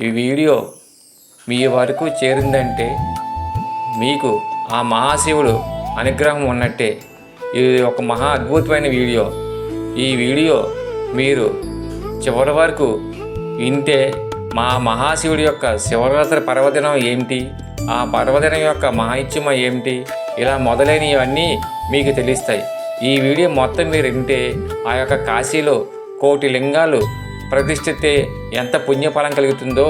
ఈ వీడియో మీ వరకు చేరిందంటే మీకు ఆ మహాశివుడు అనుగ్రహం ఉన్నట్టే. ఇది ఒక మహా అద్భుతమైన వీడియో. ఈ వీడియో మీరు చివరి వరకు వింటే మా మహాశివుడి యొక్క శివరాత్రి పర్వదినం ఏమిటి, ఆ పర్వదినం యొక్క మహాత్మ్యం ఏమిటి, ఇలా మొదలైనవన్నీ మీకు తెలుస్తాయి. ఈ వీడియో మొత్తం మీరు వింటే ఆ యొక్క కాశీలో 1,000,000 లింగాలు ప్రతిష్ఠితే ఎంత పుణ్యఫలం కలుగుతుందో,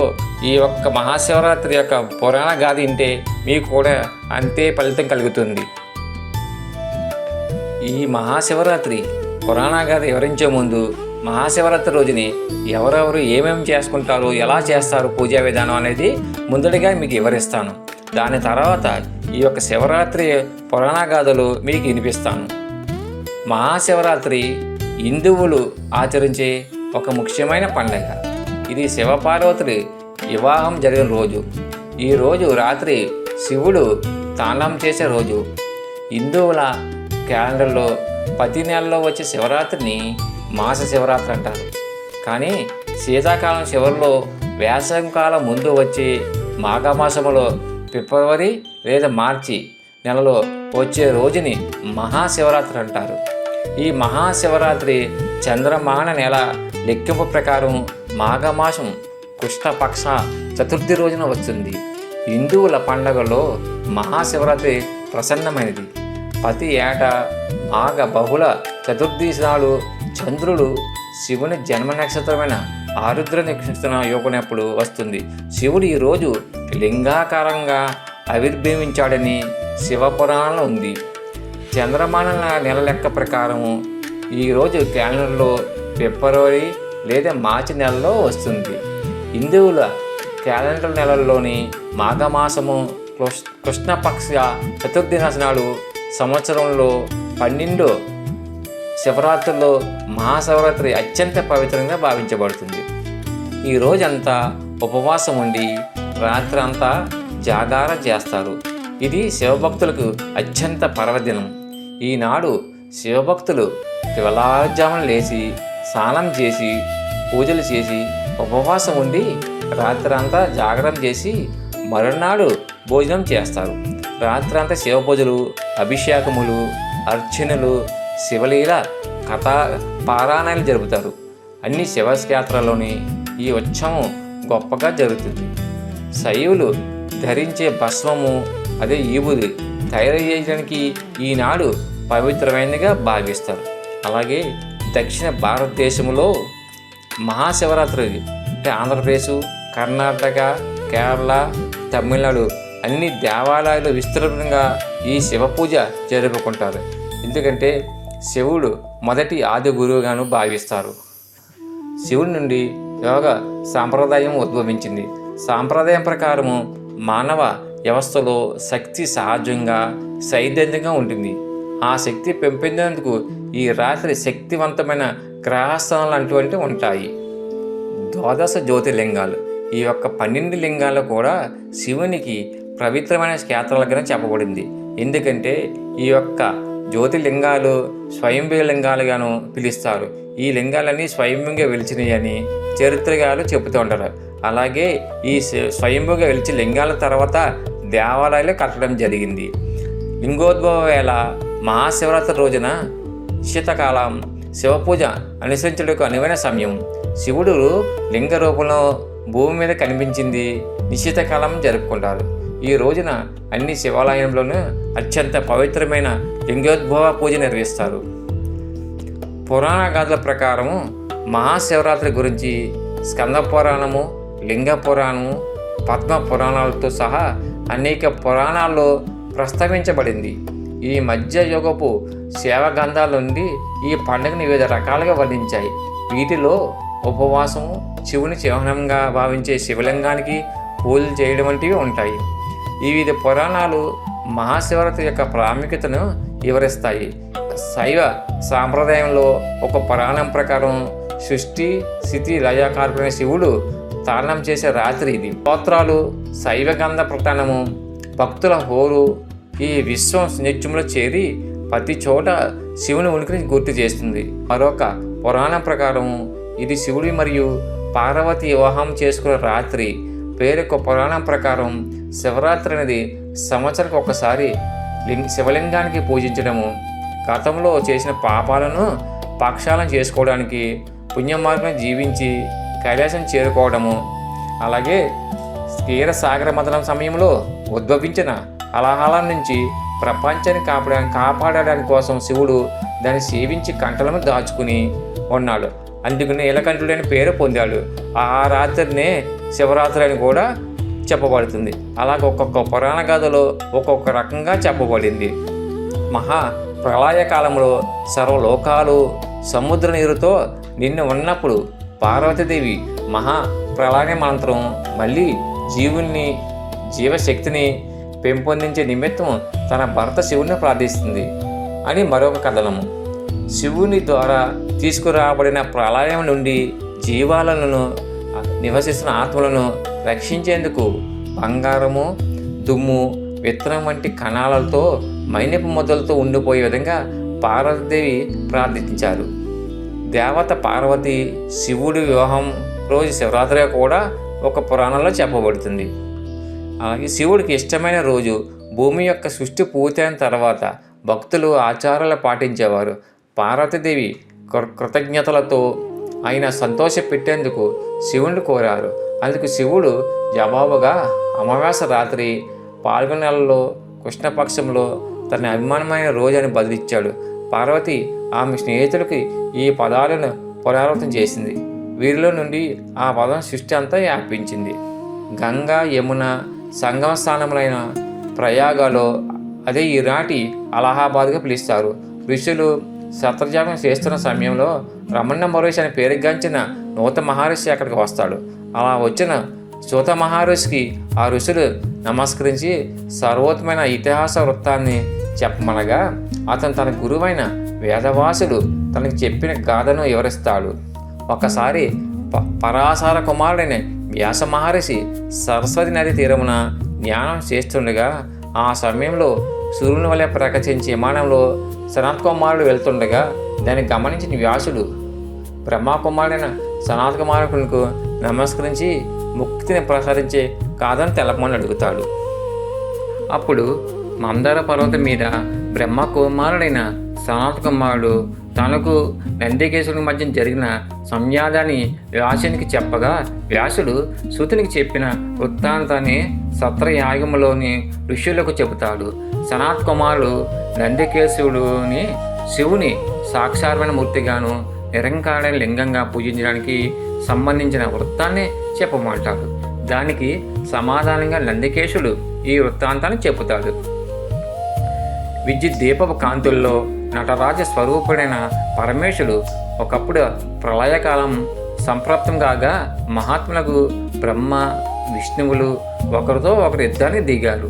ఈ యొక్క మహాశివరాత్రి యొక్క పురాణ గాథ వింటే మీకు కూడా అంతే ఫలితం కలుగుతుంది. ఈ మహాశివరాత్రి పురాణ గాథ వివరించే ముందు మహాశివరాత్రి రోజుని ఎవరెవరు ఏమేమి చేసుకుంటారు, ఎలా చేస్తారు పూజా విధానం అనేది ముందడిగా మీకు వివరిస్తాను. దాని తర్వాత ఈ యొక్క శివరాత్రి పురాణ గాథలు మీకు వినిపిస్తాను. మహాశివరాత్రి హిందువులు ఆచరించే ఒక ముఖ్యమైన పండుగ. ఇది శివపార్వతుడి వివాహం జరిగిన రోజు. ఈ రోజు రాత్రి శివుడు తాండవం చేసే రోజు. హిందువుల క్యాలెండర్లో ప్రతి నెలలో వచ్చే శివరాత్రిని మాస శివరాత్రి అంటారు. కానీ శీతాకాలం చివరిలో, వేసవికాలం ముందు వచ్చే మాఘమాసములో ఫిబ్రవరి లేదా మార్చి నెలలో వచ్చే రోజుని మహాశివరాత్రి అంటారు. ఈ మహాశివరాత్రి చంద్రమాన నెల లెక్కింపు ప్రకారం మాఘమాసం కృష్ణపక్ష చతుర్థి రోజున వస్తుంది. హిందువుల పండుగలో మహాశివరాత్రి ప్రసన్నమైనది. ప్రతి ఏటా మాఘ బహుళ చతుర్థి నాడు చంద్రుడు శివుని జన్మ నక్షత్రమైన ఆరుద్ర నక్షత్రం యోగనప్పుడు వస్తుంది. శివుడు ఈరోజు లింగాకారంగా ఆవిర్భవించాడని శివపురాణంలో ఉంది. చంద్రమాన నెల లెక్క ప్రకారం ఈరోజు క్యాలెండర్లో ఫిబ్రవరి లేదా మార్చి నెలలో వస్తుంది. హిందువుల క్యాలెండర్ నెలల్లోని మాఘమాసము కృష్ణపక్ష చతుర్థి నాడు సంవత్సరంలో 12 శివరాత్రుల్లో మహాశివరాత్రి అత్యంత పవిత్రంగా భావించబడుతుంది. ఈ రోజంతా ఉపవాసం ఉండి రాత్రంతా జాగారం చేస్తారు. ఇది శివభక్తులకు అత్యంత పర్వదినం. ఈనాడు శివభక్తులు తెల్లవారుజామున లేచి స్నానం చేసి పూజలు చేసి ఉపవాసం ఉండి రాత్రంతా జాగరణ చేసి మరునాడు భోజనం చేస్తారు. రాత్రంతా శివ పూజలు, అభిషేకములు, అర్చనలు, శివలీల కథా పారాయణాలు జరుపుతారు. అన్ని శివక్షేత్రాల్లోని ఈ ఉత్సవం గొప్పగా జరుగుతుంది. శైవులు ధరించే భస్మము, అదే ఈబుది తయారు చేయడానికి ఈనాడు పవిత్రమైనదిగా భావిస్తారు. అలాగే దక్షిణ భారతదేశంలో మహాశివరాత్రి అంటే ఆంధ్రప్రదేశ్, కర్ణాటక, కేరళ, తమిళనాడు అన్ని దేవాలయాలు విస్తృతంగా ఈ శివ పూజ జరుపుకుంటారు. ఎందుకంటే శివుడు మొదటి ఆది గురువుగాను భావిస్తారు. శివుడి నుండి యోగ సాంప్రదాయం ఉద్భవించింది. సాంప్రదాయం ప్రకారము మానవ వ్యవస్థలో శక్తి సహజంగా సైద్ధాంతికంగా ఉంటుంది. ఆ శక్తి పెంపొందేందుకు ఈ రాత్రి శక్తివంతమైన గ్రహస్థానాలు అటువంటివి ఉంటాయి. 12 జ్యోతిర్లింగాలు. ఈ యొక్క 12 లింగాలు కూడా శివునికి పవిత్రమైన క్షేత్రాలుగా చెప్పబడింది. ఎందుకంటే ఈ యొక్క జ్యోతిర్లింగాలు స్వయంభూ లింగాలుగాను పిలుస్తారు. ఈ లింగాలన్నీ స్వయంభూగా వెలిచినాయి అని చరిత్రకారులు చెబుతూ ఉంటారు. అలాగే ఈ స్వయంభూగా వెలిచిన లింగాల తర్వాత దేవాలయాలు కట్టడం జరిగింది. లింగోద్భవ వేళ మహాశివరాత్రి రోజున శీతకాలం శివపూజ అనుసరించడానికి అనువైన సమయం. శివుడు లింగ రూపంలో భూమి మీద కనిపించింది నిశీతకాలం జరుపుకుంటారు. ఈ రోజున అన్ని శివాలయంలోనూ అత్యంత పవిత్రమైన లింగోద్భవ పూజ నిర్వహిస్తారు. పురాణ గాథల ప్రకారము మహాశివరాత్రి గురించి స్కంద పురాణము, లింగ పురాణము, పద్మ పురాణాలతో సహా అనేక పురాణాల్లో ప్రస్తావించబడింది. ఈ మధ్యయుగపు శైవగ్రంథాల నుండి ఈ పండుగను వివిధ రకాలుగా వర్ణించాయి. వీటిలో ఉపవాసము, శివుని చిహ్నంగా భావించే శివలింగానికి పూజలు చేయడం వంటివి ఉంటాయి. వివిధ పురాణాలు మహాశివరాత్రి యొక్క ప్రాముఖ్యతను వివరిస్తాయి. శైవ సాంప్రదాయంలో ఒక పురాణం ప్రకారం సృష్టి స్థితి లయకారకుడైన శివుడు తాండవం చేసే రాత్రి ఇది. స్తోత్రాలు, శైవగంధ ప్రకటనము, భక్తుల హోరు ఈ విశ్వం నిత్యంలో చేరి ప్రతి చోట శివుని ఉనికిని గుర్తు చేస్తుంది. మరొక పురాణం ప్రకారం ఇది శివుడి మరియు పార్వతి వివాహం చేసుకున్న రాత్రి. పేరుకు పురాణం ప్రకారం శివరాత్రి అనేది సంవత్సరానికి ఒకసారి శివలింగానికి పూజించడము, గతంలో చేసిన పాపాలను ప్రక్షాళన చేసుకోవడానికి, పుణ్యమార్గం జీవించి కైలాసం చేరుకోవడము, అలాగే క్షీరసాగర మథనం సమయంలో ఉద్భవించిన హలాహలం నుంచి ప్రపంచాన్ని కాపాడడానికి కోసం శివుడు దాన్ని సేవించి కంటలను దాచుకుని ఉన్నాడు. అందుకని నీలకంఠుడని పేరు పొందాడు. ఆ రాత్రినే శివరాత్రి అని కూడా చెప్పబడుతుంది. అలాగే ఒక్కొక్క పురాణ కథలో ఒక్కొక్క రకంగా చెప్పబడింది. మహా ప్రళయకాలంలో సర్వలోకాలు సముద్ర నీరుతో నిన్ను ఉన్నప్పుడు పార్వతీదేవి మహా ప్రళయ మంత్రం మళ్ళీ జీవశక్తిని పెంపొందించే నిమిత్తం తన భర్త శివుని ప్రార్థిస్తుంది అని మరొక కథనము. శివుని ద్వారా తీసుకురాబడిన ప్రళయం నుండి జీవాలను నివసిస్తున్న ఆత్మలను రక్షించేందుకు బంగారము, దుమ్ము, విత్తనం వంటి కణాలతో మైనపు మొదలతో ఉండిపోయే విధంగా పార్వతీదేవి ప్రార్థించారు. దేవత పార్వతి శివుడి వివాహం రోజు శివరాత్రి కూడా ఒక పురాణంలో చెప్పబడుతుంది. అలాగే శివుడికి ఇష్టమైన రోజు భూమి యొక్క సృష్టి పూర్తయిన తర్వాత భక్తులు ఆచారాలు పాటించేవారు. పార్వతీదేవి కృతజ్ఞతలతో ఆయన సంతోషపెట్టేందుకు శివుడిని కోరారు. అందుకు శివుడు జవాబుగా అమావాస్య రాత్రి పాల్గొన నెలలో కృష్ణపక్షంలో తన అభిమానమైన రోజు అని బదిలిచ్చాడు. పార్వతి ఆమె స్నేహితులకి ఈ పదాలను పునరావృతం చేసింది. వీరిలో నుండి ఆ పదం సృష్టి అంతా వ్యాపించింది. గంగా, యమున సంగమ స్థానములైన ప్రయాగలో, అదే ఈనాటి అలహాబాద్గా పిలుస్తారు. ఋషులు సత్రజాగం చేస్తున్న సమయంలో రమణ మహర్షి అని పేరుగాంచిన నూత మహర్షి అక్కడికి వస్తాడు. అలా వచ్చిన సూత మహర్షికి ఆ ఋషులు నమస్కరించి సర్వోత్తమైన ఇతిహాస వృత్తాన్ని చెప్పమనగా అతను తన గురువైన వేదవాసుడు తనకి చెప్పిన గాథను వివరిస్తాడు. ఒకసారి పరాశర కుమారుడైన వ్యాస మహర్షి సరస్వతి నది తీరమున ధ్యానం చేస్తుండగా ఆ సమయంలో సూర్యుని వలె ప్రకాశించే విమానంలో సనత్ కుమారుడు వెళ్తుండగా దాన్ని గమనించిన వ్యాసుడు బ్రహ్మకుమారుడైన సనత్ కుమారునికి నమస్కరించి ముక్తిని ప్రసాదించే కాదని తెలపమని అడుగుతాడు. అప్పుడు మందార పర్వతం మీద బ్రహ్మకుమారుడైన సనత్ కుమారుడు తనకు నందికేశుడి మధ్య జరిగిన సంవాదాన్ని వ్యాసునికి చెప్పగా వ్యాసుడు సూతునికి చెప్పిన వృత్తాంతాన్ని సత్రయాగములోని ఋషులకు చెబుతాడు. సనత్ కుమారుడు నందికేశుడుని శివుని సాక్షాత్మైన మూర్తిగాను నిరంకారమైన లింగంగా పూజించడానికి సంబంధించిన వృత్తాన్ని చెప్పమంటాడు. దానికి సమాధానంగా నందికేశుడు ఈ వృత్తాంతాన్ని చెబుతాడు. విద్యుత్ దీపపు కాంతుల్లో నటరాజ స్వరూపుడైన పరమేశుడు ఒకప్పుడు ప్రళయకాలం సంప్రాప్తం కాగా మహాత్ములకు బ్రహ్మ, విష్ణువులు ఒకరితో ఒకరు యుద్ధానికి దిగారు.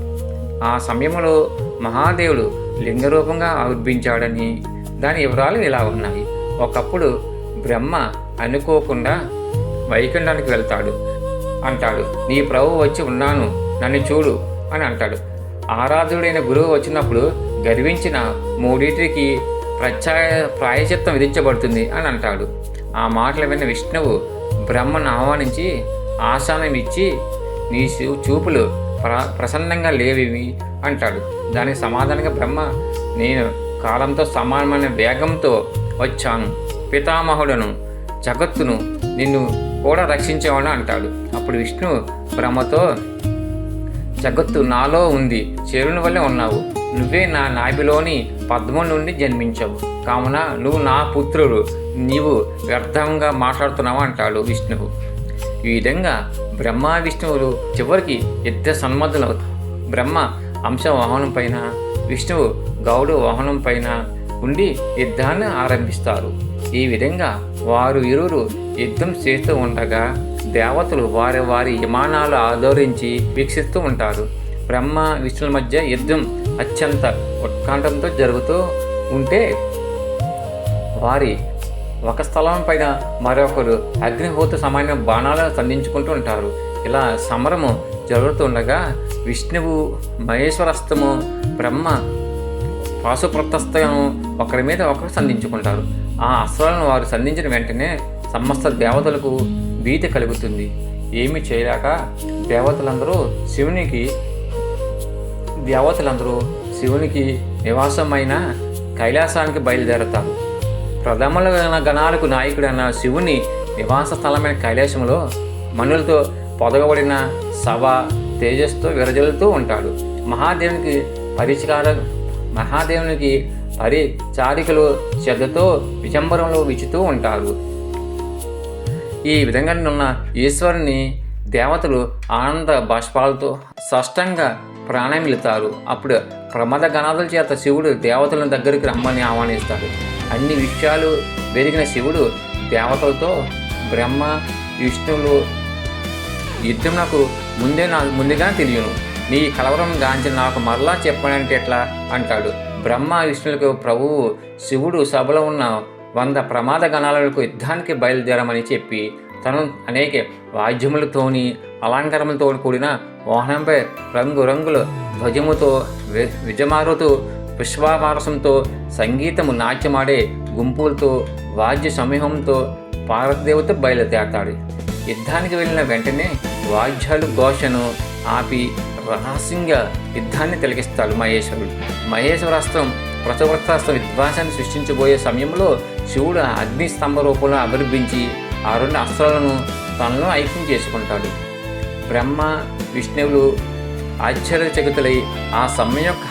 ఆ సమయంలో మహాదేవుడు లింగరూపంగా ఆవిర్భించాడని దాని వివరాలు ఇలా ఉన్నాయి. ఒకప్పుడు బ్రహ్మ అనుకోకుండా వైకుంఠానికి వెళ్తాడు. అంటాడు, నీ ప్రభువు వచ్చి ఉన్నాను, నన్ను చూడు అని అంటాడు. ఆరాధుడైన గురువు వచ్చినప్పుడు గర్వించిన మూడింటికి ప్రాయశ్చిత్తం విధించబడుతుంది అని అంటాడు. ఆ మాటలు విన్న విష్ణువు బ్రహ్మను ఆహ్వానించి ఆసనం ఇచ్చి నీ చూపులు ప్రసన్నంగా లేవివి అంటాడు. దానికి సమాధానంగా బ్రహ్మ, నేను కాలంతో సమానమైన వేగంతో వచ్చాను, పితామహుడను, జగత్తును నిన్ను కూడా రక్షించేవాడు అంటాడు. అప్పుడు విష్ణు బ్రహ్మతో, జగత్తు నాలో ఉంది, చేరుని వల్లే ఉన్నావు, నువ్వే నా నాభిలోని పద్మం నుండి జన్మించావు, కావున నువ్వు నా పుత్రుడు, నీవు వ్యర్థంగా మాట్లాడుతున్నావు అంటాడు విష్ణువు. ఈ విధంగా బ్రహ్మ విష్ణువులు చివరికి యుద్ధ సన్మధులవుతారు. బ్రహ్మ అంశ వాహనం పైన, విష్ణువు గౌడు వాహనం పైన ఉండి యుద్ధాన్ని ఆరంభిస్తారు. ఈ విధంగా వారు ఇరువురు యుద్ధం చేస్తూ ఉండగా దేవతలు వారి వారి విమానాలు ఆదరించి వీక్షిస్తూ ఉంటారు. బ్రహ్మ విష్ణుల మధ్య యుద్ధం అత్యంత ఉత్కంఠంతో జరుగుతూ ఉంటే వారి ఒక స్థలం పైన మరొకరు అగ్నిహోత్ర సమాన బాణాలు సంధించుకుంటూ ఉంటారు. ఇలా సమరము జరుగుతుండగా విష్ణువు మహేశ్వరస్తము, బ్రహ్మ పాశుప్రతస్థము ఒకరి మీద ఒకరు సంధించుకుంటారు. ఆ అస్త్రాలను వారు సంధించిన వెంటనే సమస్త దేవతలకు భీతి కలుగుతుంది. ఏమీ చేయలేక దేవతలందరూ శివునికి నివాసమైన కైలాసానికి బయలుదేరతారు. ప్రథమల గణాలకు నాయకుడైన శివుని నివాస స్థలమైన కైలాసంలో మనులతో పొదగబడిన సభ తేజస్తో విరజలుతూ ఉంటాడు. మహాదేవునికి పరిచారికలు శ్రద్ధతో విచంబరంలో విచుతూ ఉంటారు. ఈ విధంగా ఉన్న ఈశ్వరుని దేవతలు ఆనంద బాష్పాలతో స్పష్టంగా ప్రాణమిలుతారు. అప్పుడు ప్రమద గణాదుల చేత శివుడు దేవతల దగ్గరికి రమ్మని ఆహ్వానిస్తాడు. అన్ని విషయాలు వెలిగిన శివుడు దేవతలతో, బ్రహ్మ విష్ణువులు యుద్ధం నాకు ముందుగా తెలియను, నీ కలవరం గాంచి నాకు మరలా చెప్పనంటే ఎట్లా అంటాడు. బ్రహ్మ విష్ణువులకు ప్రభువు శివుడు సభలో ఉన్న 100 ప్రమాద గణాలకు యుద్ధానికి బయలుదేరమని చెప్పి తను అనేక వాద్యములతోని అలంకారములతో కూడిన వాహనంపై రంగురంగుల ధ్వజముతో విజమారుతూ పుష్పమారసంతో సంగీతము నాట్యమాడే గుంపులతో వాద్య సమూహంతో పార్వతీదేవితో బయలుదేరతాడు. యుద్ధానికి వెళ్ళిన వెంటనే వాద్యాలు ఘోషను ఆపి రహస్యంగా యుద్ధాన్ని తిలకిస్తాడు మహేశ్వరుడు. మహేశ్వరాస్త్రం ప్రచవృత్తాస్త్రం విధ్వంసాన్ని సృష్టించబోయే సమయంలో శివుడు అగ్ని స్తంభ రూపంలో ఆవిర్భించి ఆ 2 అస్త్రాలను తనలో ఐక్యం చేసుకుంటాడు. బ్రహ్మ విష్ణువులు ఆశ్చర్యచకితులై ఆ సమయం యొక్క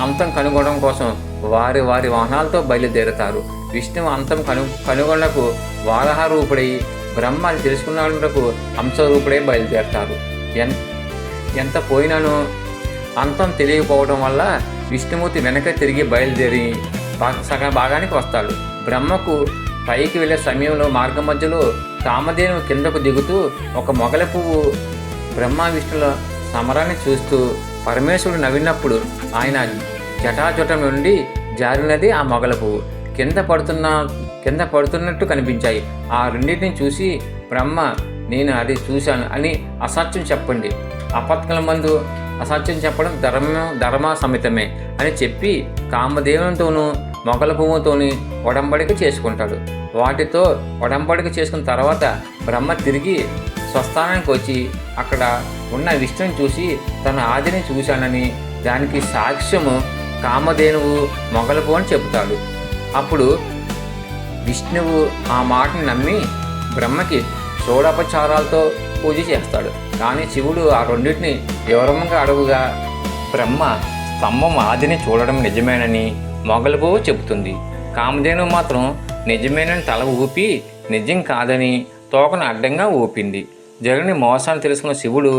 అంతం కనుగొనడం కోసం వారి వాహనాలతో బయలుదేరుతారు. విష్ణువు అంతం కనుగొనకు వారాహ రూపుడై, బ్రహ్మ అది తెలుసుకున్నకు హంసరూపుడై బయలుదేరుతారు. ఎంత పోయినానో అంతం తెలియకపోవడం వల్ల విష్ణుమూర్తి వెనక తిరిగి బయలుదేరి సగం భాగానికి వస్తాడు. బ్రహ్మకు పైకి వెళ్ళే సమయంలో మార్గం మధ్యలో కామధేను కిందకు దిగుతూ ఒక మొగల పువ్వు బ్రహ్మ విష్ణుల సమరాన్ని చూస్తూ పరమేశ్వరుడు నవ్వినప్పుడు ఆయన జటాజటం నుండి జారినది ఆ మొగల పువ్వు. కింద పడుతున్నట్టు కనిపించాయి. ఆ రెండింటిని చూసి బ్రహ్మ, నేను అది చూశాను అని అసత్యం చెప్పండి, అపత్కల మందు అసత్యం చెప్పడం ధర్మ సమితమే అని చెప్పి కామదేవునితోనూ మొగల పువ్వుతోని ఒడంబడిక చేసుకుంటాడు. వాటితో ఒడంబడిక చేసుకున్న తర్వాత బ్రహ్మ తిరిగి స్వస్థానానికి వచ్చి అక్కడ ఉన్న విష్ణుని చూసి తన ఆదిని చూశానని, దానికి సాక్ష్యము కామధేనువు మొగల పువ్వు అని చెబుతాడు. అప్పుడు విష్ణువు ఆ మాటని నమ్మి బ్రహ్మకి షోడోపచారాలతో పూజ చేస్తాడు. కానీ శివుడు ఆ రెండింటిని వివరంగా అడుగుగా బ్రహ్మ స్తంభం ఆదిని చూడడం నిజమేనని మొగల పువ్వు చెబుతుంది. కామధేను మాత్రం నిజమేనని తల ఊపి నిజం కాదని తోకను అడ్డంగా ఊపింది. జరిగిన మోసాన్ని తెలుసుకున్న శివుడు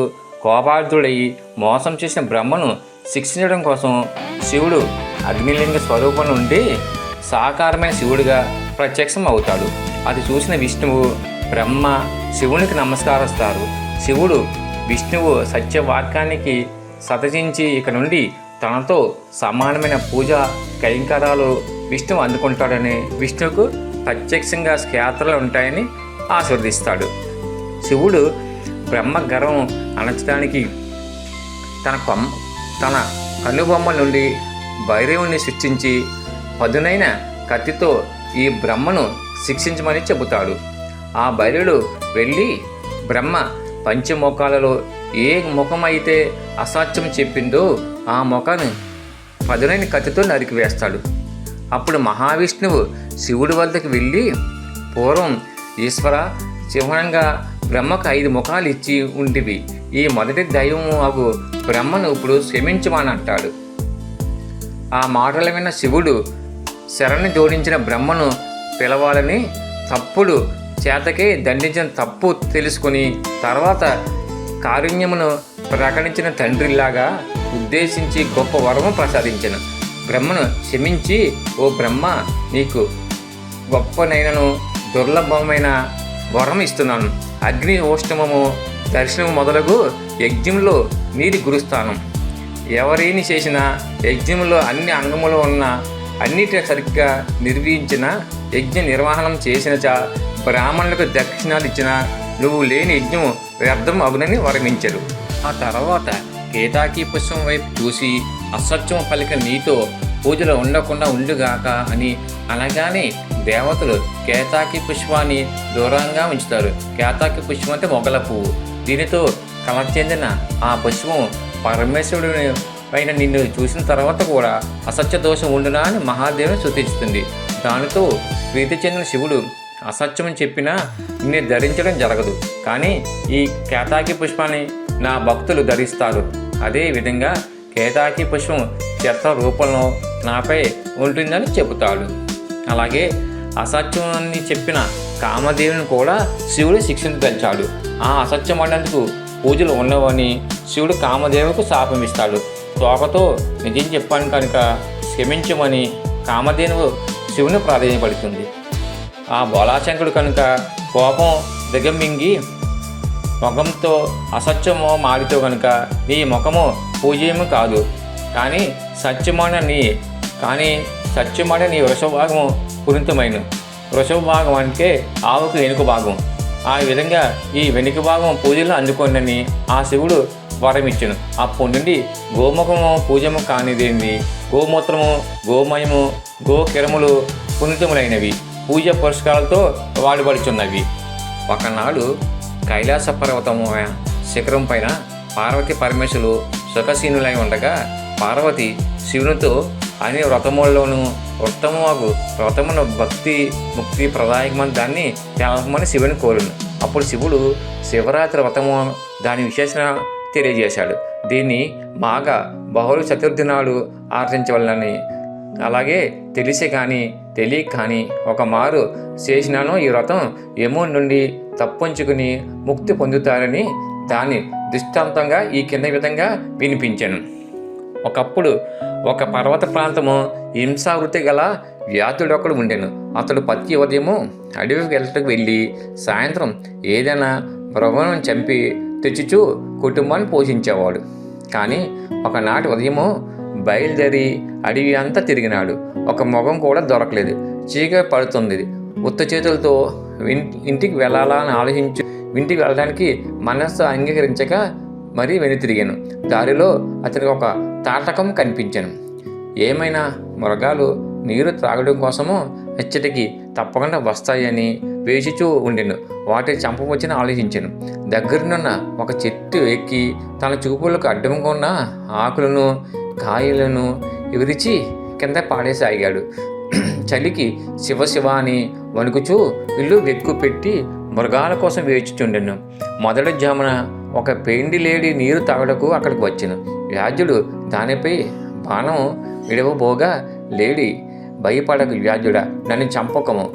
కోపార్థుడయి మోసం చేసిన బ్రహ్మను శిక్షించడం కోసం శివుడు అగ్నిలింగ స్వరూపం నుండి సాకారమైన శివుడిగా ప్రత్యక్షం అవుతాడు. అది చూసిన విష్ణువు బ్రహ్మ శివునికి నమస్కరిస్తారు. శివుడు విష్ణువు సత్యవాక్యానికి సతచించి ఇక నుండి తనతో సమానమైన పూజ కైంకరాలు విష్ణువు అందుకుంటాడని, విష్ణువుకు ప్రత్యక్షంగా క్షేత్రాలు ఉంటాయని ఆశీర్వదిస్తాడు. శివుడు బ్రహ్మ గర్వం అణచడానికి తన కనుబొమ్మల నుండి భైరవుని సృష్టించి పదునైన కత్తితో ఈ బ్రహ్మను శిక్షించమని చెబుతాడు. ఆ భైరవుడు వెళ్ళి బ్రహ్మ పంచముఖాలలో ఏ ముఖమైతే అసత్యం చెప్పిందో ఆ ముఖాన్ని పదునైన కత్తితో నరికివేస్తాడు. అప్పుడు మహావిష్ణువు శివుడి వద్దకు వెళ్ళి, పూర్వం ఈశ్వర, చిహ్నంగా బ్రహ్మకు 5 ముఖాలు ఇచ్చి ఉంటివి, ఈ మొదటి దైవము అగు బ్రహ్మను ఇప్పుడు క్షమించమని అంటాడు. ఆ మాటలు విన్న శివుడు శరణి జోడించిన బ్రహ్మను పిలవాలని తప్పుడు చేతకే దండించిన తప్పు తెలుసుకుని తర్వాత కారుణ్యమును ప్రకటించిన తండ్రిలాగా ఉద్దేశించి గొప్ప వరము ప్రసాదించను. బ్రహ్మను క్షమించి, ఓ బ్రహ్మ, నీకు గొప్పనైనను దుర్లభమైన వరం ఇస్తున్నాను. అగ్ని ఓష్టమము దర్శనము మొదలగు యజ్ఞంలో నీది గురుస్థానం. ఎవరేని చేసినా యజ్ఞంలో అన్ని అంగములు ఉన్న అన్నిటి సరిగ్గా నిర్వహించిన యజ్ఞ నిర్వహణం చేసిన బ్రాహ్మణులకు దక్షిణాలు ఇచ్చిన నువ్వు లేని యజ్ఞం వ్యర్థం అగునని వరమించడు. ఆ తర్వాత కేతాకీ పుష్పం వైపు చూసి అసత్యం పలికిన నీతో పూజలో ఉండకుండా ఉండుగాక అని అనగానే దేవతలు కేతాకి పుష్పాన్ని దూరంగా ఉంచుతారు. కేతాకి పుష్పం అంటే మొగల పువ్వు. దీనితో కలర్ చెందిన ఆ పుష్పం పరమేశ్వరుడు పైన నిన్ను చూసిన తర్వాత కూడా అసత్య దోషం ఉండునా అని మహాదేవుని సూచిస్తుంది. దానితో ప్రీతి చెందిన శివుడు అసత్యం చెప్పినా నిన్ను ధరించడం జరగదు, కానీ ఈ కేతాకి పుష్పాన్ని నా భక్తులు ధరిస్తారు. అదే విధంగా కేతాకి పుష్పం చెత్త రూపంలో నాపై ఉంటుందని చెబుతాడు. అలాగే అసత్యాన్ని చెప్పిన కామదేవుని కూడా శివుడు శిక్షించదలిచాడు. ఆ అసత్యం అన్నందుకు పూజలు ఉండవని శివుడు కామదేవుకు శాపమిస్తాడు. తోకతో నిజం చెప్పాను కనుక క్షమించమని కామధేనువు శివుని ప్రాధాన్యపడుతుంది. ఆ బోలాశంకుడు కనుక కోపం దిగమింగి ముఖంతో అసత్యమో మాడితో కనుక నీ ముఖము పూజేయము కాదు, కానీ సత్యమైన నీ వృషభ భాగము పునితమైన. వృషభ భాగం అంటే ఆవుకు వెనుక భాగం. ఆ విధంగా ఈ వెనుక భాగం పూజలు అందుకోండి ఆ శివుడు వరమిచ్చును. అప్పటి నుండి గోముఖము పూజము కానిదేంది, గోమూత్రము, గోమయము, గోకిరములు పునితములైనవి, పూజ పురస్కారాలతో వాడబడుచున్నవి. ఒకనాడు కైలాస పర్వతము శిఖరం పైన పార్వతి పరమేశ్వరులు సుఖసీనులై ఉండగా పార్వతి శివునితో అన్ని వ్రతముల్లోనూ ఉత్తమగు వ్రతమును భక్తి ముక్తి ప్రదాయకమని దాన్ని తెలపమని శివుని కోరును. అప్పుడు శివుడు శివరాత్రి వ్రతము దాని విశేషణ తెలియజేశాడు. దీన్ని మాఘ బహుళ చతుర్థి నాడు ఆచరించవలనని, అలాగే తెలిసి కానీ తెలియక కానీ ఒక మారు చేసినాను ఈ వ్రతం యముని నుండి తప్పించుకుని ముక్తి పొందుతారని దాని దృష్టాంతంగా ఈ కింద విధంగా వినిపించాను. ఒకప్పుడు ఒక పర్వత ప్రాంతము హింసావృతి గల వ్యాధుడొకడు ఉండెను. అతడు ప్రతి ఉదయము అడవికి వెళ్ళటకు వెళ్ళి సాయంత్రం ఏదైనా మృగం చంపి తెచ్చుచూ కుటుంబాన్ని పోషించేవాడు. కానీ ఒకనాటి ఉదయము బయలుదేరి అడవి అంతా తిరిగినాడు. ఒక మృగం కూడా దొరకలేదు. చీకటి పడుతుంది. ఉత్త చేతులతో ఇంటికి వెళ్ళాలా అని ఇంటికి వెళ్ళడానికి మనస్సు అంగీకరించక మరీ వెనుతిరిగాను. దారిలో అతనికి ఒక తాటకం కనిపించాను. ఏమైనా మృగాలు నీరు త్రాగడం కోసము హెచ్చటికి తప్పకుండా వస్తాయని వేచిచూ ఉండెను. వాటిని చంపవచ్చని ఆలోచించాను. దగ్గరనున్న ఒక చెట్టు ఎక్కి తన చూపులకు అడ్డంగా ఉన్న ఆకులను కాయలను విరిచి కింద పాడేసాగాడు. చలికి శివ అని వణుకుచూ ఇల్లు వెక్కు పెట్టి మృగాల కోసం వేచిచుండెను. మొదటి జామున ఒక పెండిలేడి నీరు తాగడకు అక్కడికి వచ్చాను. వ్యాధుడు దానిపై బాణం విడవబోగా లేడి భయపడకు వ్యాధుడా, నన్ను చంపకము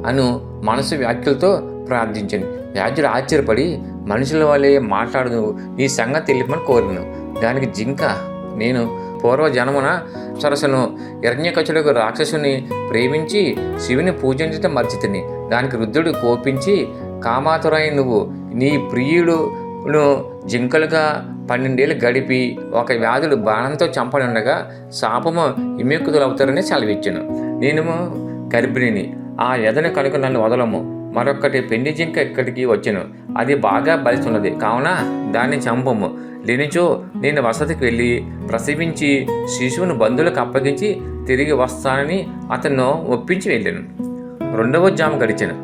అను మనసు వ్యాఖ్యలతో ప్రార్థించాను. వ్యాధుడు ఆశ్చర్యపడి మనుషుల వల్లే మాట్లాడు నీ సంగతి తెలియమని కోరిను. దానికి జింక, నేను పూర్వజన్మన సరసను హిరణ్యకశిపుడు రాక్షసుని ప్రేమించి శివుని పూజించటం మర్చితిని. దానికి రుద్రుడు కోపించి, కామాతురాయి నువ్వు నీ ప్రియుడును జింకలుగా 12 ఏళ్ళు గడిపి ఒక వ్యాధుడు బాణంతో చంపనుండగా శాపము విముక్తులవుతారని సెలవిచ్చాను. నేను గర్భిణిని, ఆ యదను కనుక నన్ను వదలము. మరొక్కటి పెండి జింక ఇక్కడికి వచ్చాను. అది బాగా బలిస్తున్నది, కావున దాన్ని చంపము. లేనిచో నేను వసతికి వెళ్ళి ప్రసవించి శిశువును బంధువులకు అప్పగించి తిరిగి వస్తానని అతను ఒప్పించి వెళ్ళాను. 2వ జాము గడిచాను.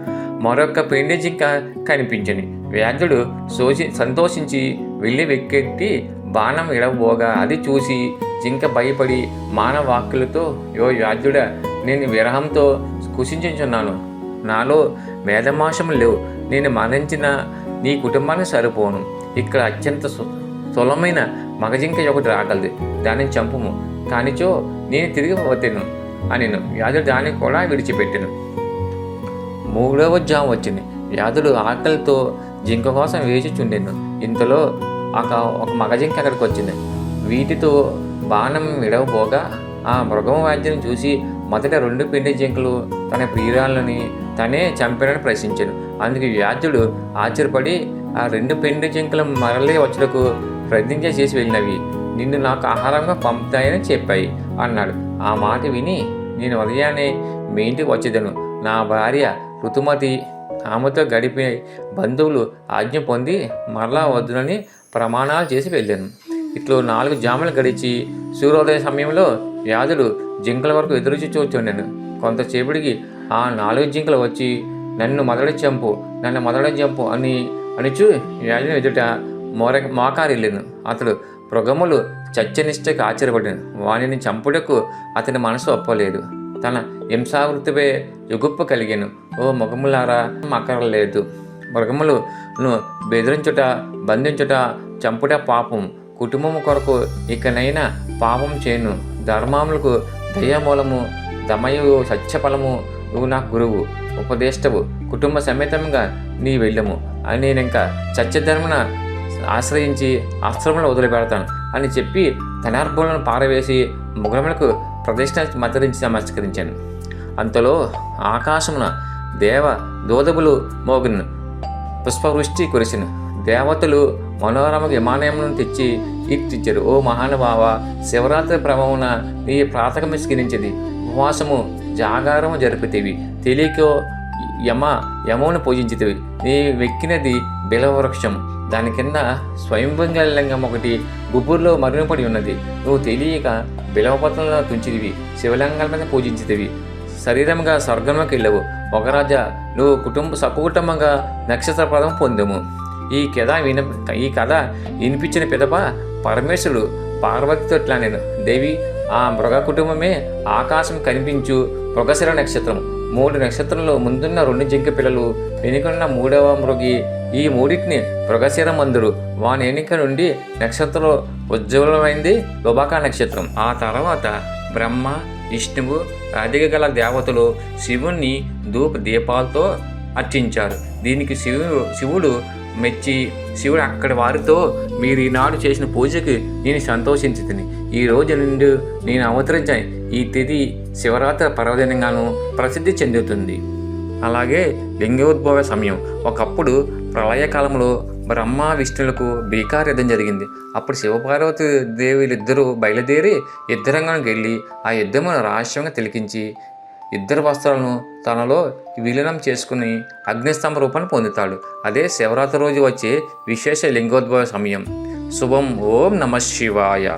మరొక పెండి జింక కనిపించని. వ్యాధుడు సంతోషించి వెళ్ళి వెక్కెట్టి బాణం ఇడవబోగా అది చూసి జింక భయపడి మానవాక్కులతో, యో వ్యాధుడా, నేను విరహంతో కుషించుచున్నాను. నాలో వేదమాంసములు లేవు. నేను మరణించిన నీ కుటుంబానికి సరిపోను. ఇక్కడ అత్యంత స్థూలమైన మగజింక ఒకటి రాగలదు, దానిని చంపుము. కానిచో నేను తిరిగి పోతాను అని వ్యాధుడు దాన్ని కూడా విడిచిపెట్టాను. 3వ జాము వచ్చింది. వ్యాధుడు ఆకలితో జింక కోసం వేచి చుండెను. ఇంతలో ఒక మగజింక అక్కడికి వచ్చింది. వీటితో బాణం విడవబోగా ఆ మృగం వ్యాధ్యం చూసి మొదట 2 పెండి జింకలు తన ప్రియురాలని తనే చంపాడని ప్రశ్నించాను. అందుకు వ్యాధుడు ఆశ్చర్యపడి ఆ 2 పెండి జింకలు మరలే వచ్చుటకు ప్రతిజ్ఞ చేసి వెళ్ళినవి నిన్ను నాకు ఆహారంగా పంపుతాయని చెప్పాయి అన్నాడు. ఆ మాట విని నేను ఉదయాన్నే మీ ఇంటికి వచ్చేదను. నా భార్య ఋతుమతి, ఆమెతో గడిపే బంధువులు ఆజ్ఞ పొంది మరలా వద్దునని ప్రమాణాలు చేసి వెళ్ళాను. ఇట్లు 4 జాములు గడిచి సూర్యోదయ సమయంలో వ్యాధులు జింకల వరకు ఎదురుచి చూచుండెను. కొంతసేపటికి ఆ 4 జింకలు వచ్చి నన్ను మొదటి చంపు అని అనిచు వ్యాధుని ఎదుట మోకారిల్లేను. అతడు మృగములు చచ్చనిష్టకు ఆశ్చర్యపడ్డాను. వానిని చంపుటకు అతని మనసు ఒప్పలేదు. తన హింసావృత్తిపై యుగుప్పు కలిగాను. ఓ మృగములారా, అక్కరలేదు. మృగములను బెదిరించుట, బంధించుట, చంపుట పాపం. కుటుంబము కొరకు ఇకనైనా పాపం చేయను. ధర్మములకు దయామూలము, దమయు సత్యఫలము. నువ్వు నా గురువు, ఉపదేష్టవు. కుటుంబ సమేతంగా నీ వెళ్ళము అని నేను ఇంకా సత్యధర్మన ఆశ్రయించి ఆశ్రమంలో వదిలిపెడతాను అని చెప్పి ధనార్భులను పారవేసి మృగములకు ప్రదక్షిణ మద్దరించి నమస్కరించాను. అంతలో ఆకాశమున దూదములు మోగిన, పుష్పవృష్టి కురిసిన. దేవతలు మనోరమ విమానములను తెచ్చి కీర్తించారు. ఓ మహానుభావ, శివరాత్రి ప్రభావమున నీ ప్రాతకము స్కిరించేది, ఉపవాసము జాగారము జరిపితేవి, తెలియకో యమును పూజించితివి. నీ వెక్కినది బిలవృక్షం, దాని కింద స్వయంభంగా లింగం ఒకటి గుబుర్లో మరుగుపడి ఉన్నది. నువ్వు తెలియక బిలవపత్రంలో తుంచిదివి, శివలింగాల మీద పూజించితివి. శరీరంగా స్వర్గంలోకి వెళ్ళవు. ఒక రాజా, నువ్వు సకుటుంబంగా నక్షత్ర పదం పొందము. ఈ కథ వినిపించిన పిదప పరమేశ్వరుడు పార్వతితో ఇట్లా నేను, దేవి, ఆ మృగ కుటుంబమే ఆకాశం కనిపించు మృగశిర నక్షత్రం. 3 నక్షత్రంలో ముందున్న 2 జింక పిల్లలు, వెనుకన్న 3వ మృగి. ఈ మూడింటిని మృగశిర మందురు. వాని ఎన్నిక నుండి నక్షత్రంలో ఉజ్వలమైంది లుబాకా నక్షత్రం. ఆ తర్వాత బ్రహ్మ, విష్ణువు, అధిక గల దేవతలు శివుణ్ణి దీపాలతో అర్చించారు. దీనికి శివుడు మెచ్చి, శివుడు అక్కడి వారితో, మీరు ఈనాడు చేసిన పూజకి నేను సంతోషించుతుంది. ఈ రోజు నుండి నేను అవతరించాను. ఈ తిథి శివరాత్రి పర్వదినంగాను ప్రసిద్ధి చెందుతుంది. అలాగే లింగోద్భవ సమయం. ఒకప్పుడు ప్రళయకాలంలో బ్రహ్మ విష్ణులకు భీకార యుద్ధం జరిగింది. అప్పుడు శివపార్వతి దేవులిద్దరూ బయలుదేరి యుద్ధరంగానికి వెళ్ళి ఆ యుద్ధమును రహస్యంగా తిలకించి 2 వస్త్రాలను తనలో విలీనం చేసుకుని అగ్నిస్తంభ రూపాన్ని పొందుతాడు. అదే శివరాత్రి రోజు వచ్చే విశేష లింగోద్భవ సమయం. శుభం. ఓం నమః శివాయ.